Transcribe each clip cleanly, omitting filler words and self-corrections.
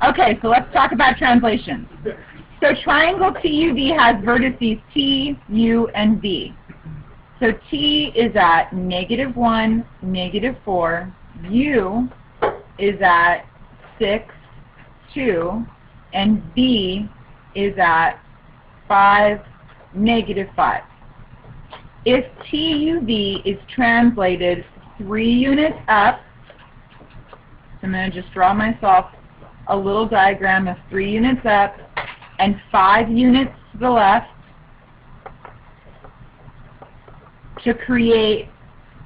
Okay, so let's talk about translations. So triangle TUV has vertices T, U, and V. So T is at -1, -4. U is at 6, 2. And V is at 5, -5. If TUV is translated 3 units up, so I'm going to just draw myself a little diagram of 3 units up and 5 units to the left to create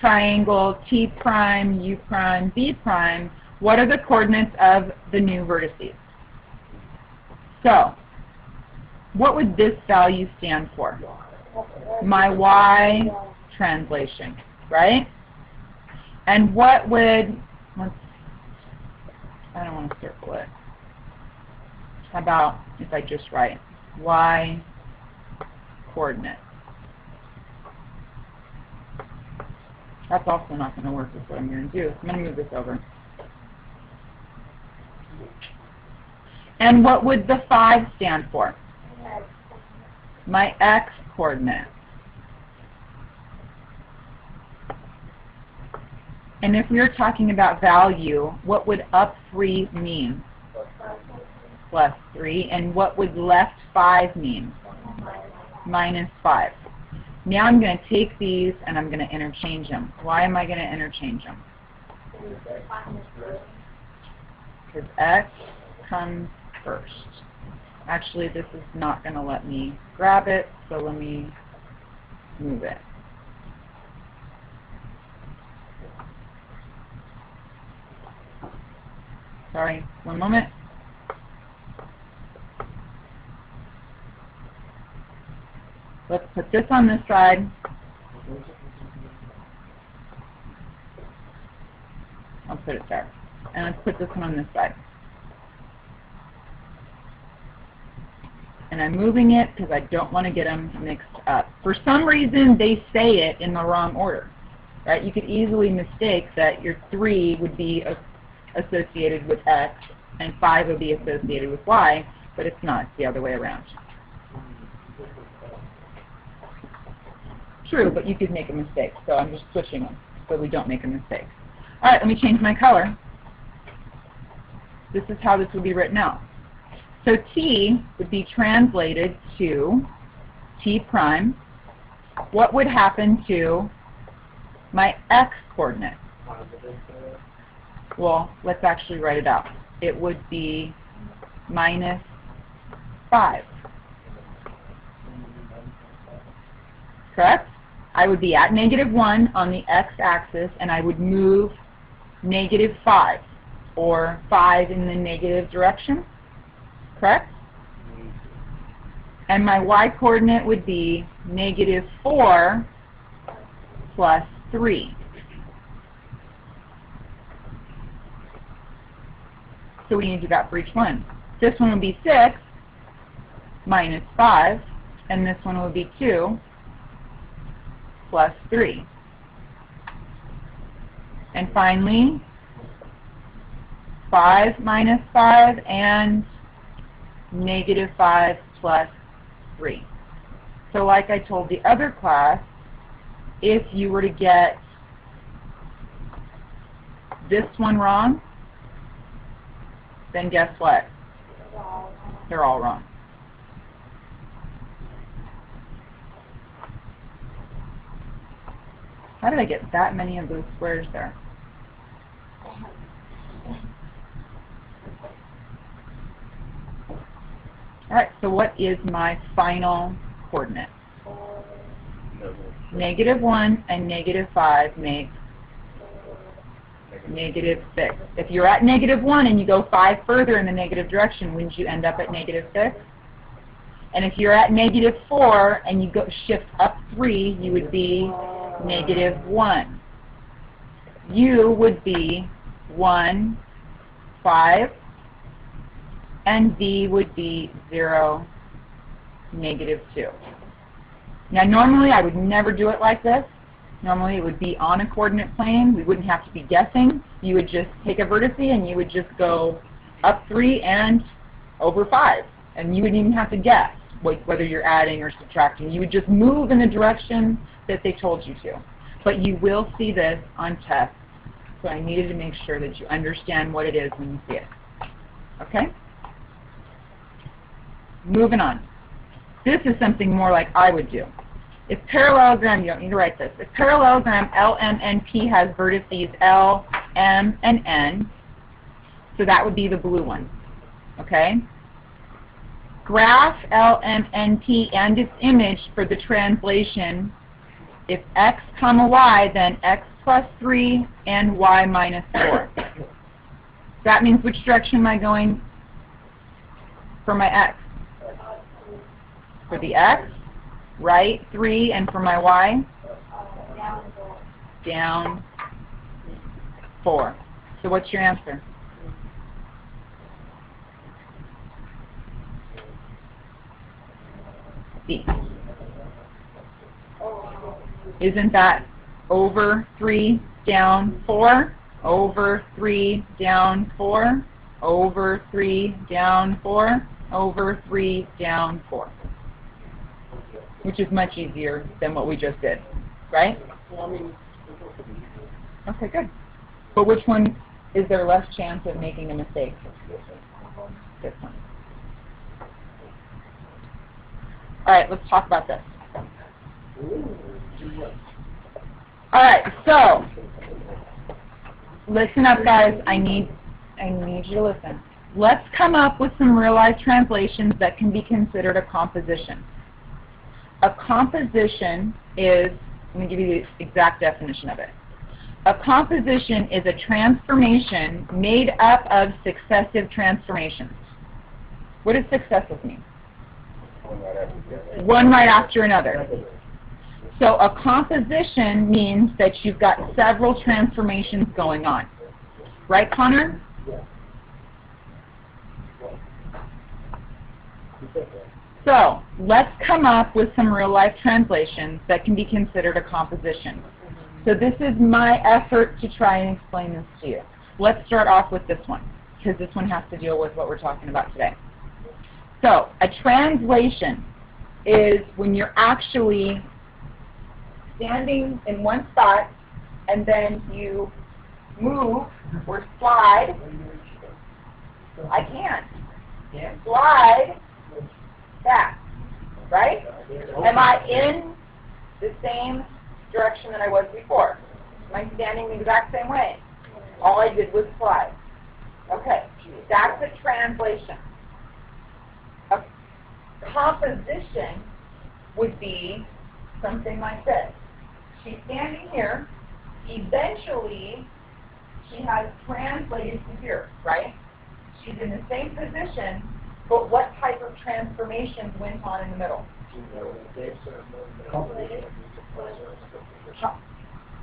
triangle T prime, U prime, V prime. What are the coordinates of the new vertices? So, what would this value stand for? My Y translation, right? And what would, I don't want to circle it. How about if I just write Y coordinate? That's also not going to work with what I'm going to do. So I'm going to move this over. And what would the 5 stand for? My X coordinate. And if we were talking about value, what would up 3 mean? +3. And what would left 5 mean? -5. Now I'm going to take these and I'm going to interchange them. Why am I going to interchange them? Because X comes first. Actually, this is not going to let me grab it, so let me move it. Sorry, one moment. Let's put this on this side. I'll put it there. And let's put this one on this side. And I'm moving it because I don't want to get them mixed up. For some reason, they say it in the wrong order. Right? You could easily mistake that your 3 would be associated with X and 5 would be associated with Y, but it's not. It's the other way around. True, but you could make a mistake, so I'm just switching them so we don't make a mistake. All right, let me change my color. This is how this would be written out. So T would be translated to T prime. What would happen to my X coordinate? Well, let's actually write it out. It would be -5. Correct? I would be at -1 on the x-axis, and I would move -5, or 5 in the negative direction. Correct? And my y-coordinate would be -4 plus 3. So we need to do that for each one. This one would be 6 minus 5, and this one would be 2 plus 3. And finally, 5 minus 5 and -5 plus 3. So like I told the other class, if you were to get this one wrong, then guess what? They're all wrong. How did I get that many of those squares there? Alright, so what is my final coordinate? -1 and -5 make -6. If you're at -1 and you go 5 further in the negative direction, wouldn't you end up at -6? And if you're at -4 and you go shift up 3, you would be -1. U would be 1, 5, and V would be 0, -2. Now normally I would never do it like this. Normally it would be on a coordinate plane. We wouldn't have to be guessing. You would just take a vertice and you would just go up 3 and over 5. And you wouldn't even have to guess whether you're adding or subtracting. You would just move in the direction that they told you to. But you will see this on tests, so I needed to make sure that you understand what it is when you see it. Okay? Moving on. This is something more like I would do. If parallelogram, you don't need to write this, if parallelogram LMNP has vertices L, M, and N, so that would be the blue one. Okay? Graph LMNP and its image for the translation, if x comma y, then x plus 3 and y minus 4. That means which direction am I going for my x? For the x, right 3, and for my y? Down 4. So what's your answer? B. Isn't that over 3 down 4? Over 3 down 4? Over 3 down 4? Over 3 down 4. Which is much easier than what we just did, right? Okay, good. But which one is there less chance of making a mistake? This one. All right, let's talk about this. All right, so listen up, guys. I need you to listen. Let's come up with some real-life translations that can be considered a composition. A composition is, let me give you the exact definition of it. A composition is a transformation made up of successive transformations. What does successive mean? One right after another. So a composition means that you've got several transformations going on. Right, Connor? So let's come up with some real-life translations that can be considered a composition. So this is my effort to try and explain this to you. Let's start off with this one, because this one has to deal with what we're talking about today. So a translation is when you're actually standing in one spot and then you move or slide. I can't. Slide back, right? Am I in the same direction that I was before? Am I standing the exact same way? All I did was slide. Okay, that's a translation. A composition would be something like this. She's standing here. Eventually, she has translated to here, right? She's in the same position, but what type of transformations went on in the middle?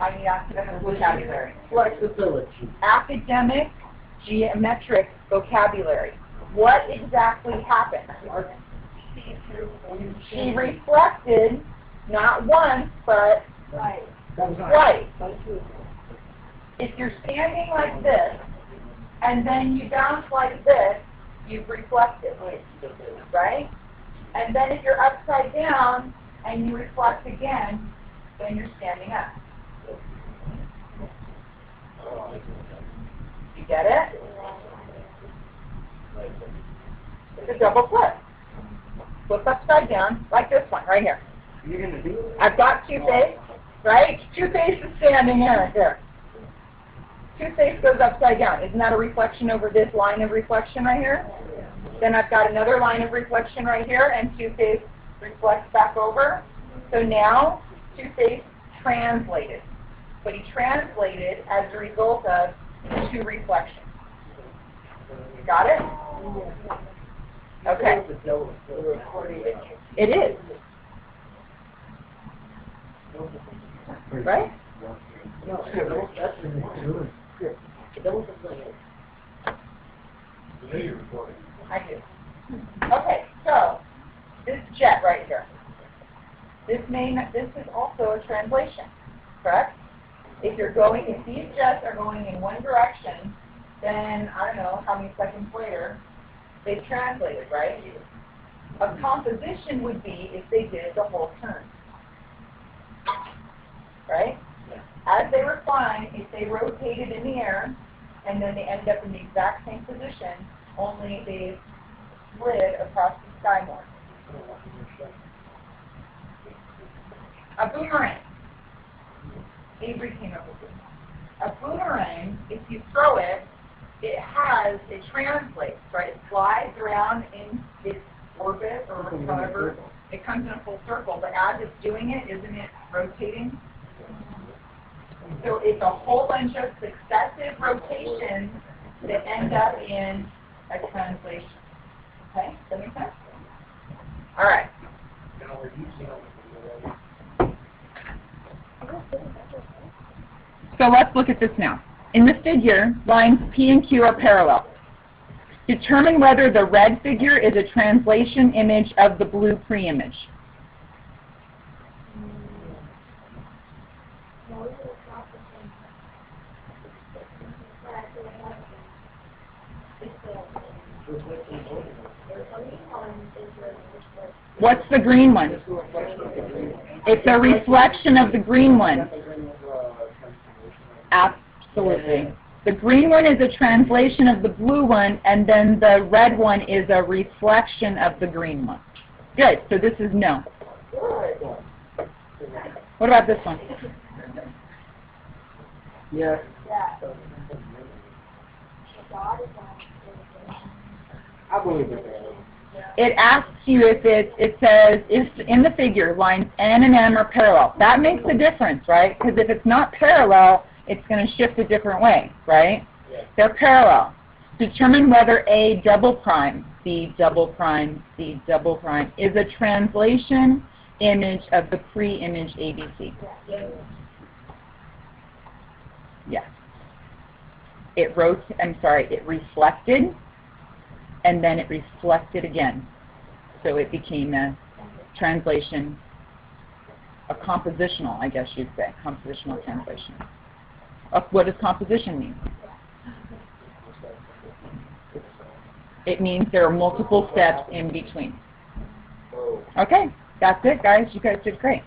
I need academic vocabulary. Flexibility. Academic, geometric vocabulary. What exactly happened? She reflected not once, but twice. If you're standing like this, and then you bounce like this, you've reflected, right? And then if you're upside down and you reflect again, then you're standing up. You get it? It's a double flip. Flip upside down, like this one, right here. I've got two-face, right? Two-face is standing here. Two-face goes upside down. Isn't that a reflection over this line of reflection right here? Then I've got another line of reflection right here, and two-face reflects back over. So now, two-face translated. But he translated as a result of two reflections. You got it? Okay. It is. Right? I do. Okay, so this jet right here. This is also a translation, correct? If these jets are going in one direction, then, I don't know how many seconds later, they translated, right? A composition would be if they did the whole turn, right? As they were flying, if they rotated in the air, and then they ended up in the exact same position, only they slid across the sky more. A boomerang. Avery came up with this. A boomerang, if you throw it, it translates, right? It flies around in its orbit or however. It comes in a full circle, but as it's doing it, isn't it rotating? So it's a whole bunch of successive rotations that end up in a translation. Okay? Does that make sense? All right. So let's look at this now. In the figure, lines P and Q are parallel. Determine whether the red figure is a translation image of the blue pre-image. What's the green one? It's a reflection of the green one. Absolutely. The green one is a translation of the blue one, and then the red one is a reflection of the green one. Good. So this is no. What about this one? Yes. I believe it. It asks you if it says, if in the figure, lines N and M are parallel. That makes a difference, right? Because if it's not parallel, it's going to shift a different way, right? Yes. They're parallel. Determine whether A double prime, B double prime, C double prime is a translation image of the pre-image ABC. Yes. It reflected, and then it reflected again. So it became a translation, a compositional, I guess you'd say, compositional translation. What does composition mean? It means there are multiple steps in between. Okay, that's it, guys. You guys did great.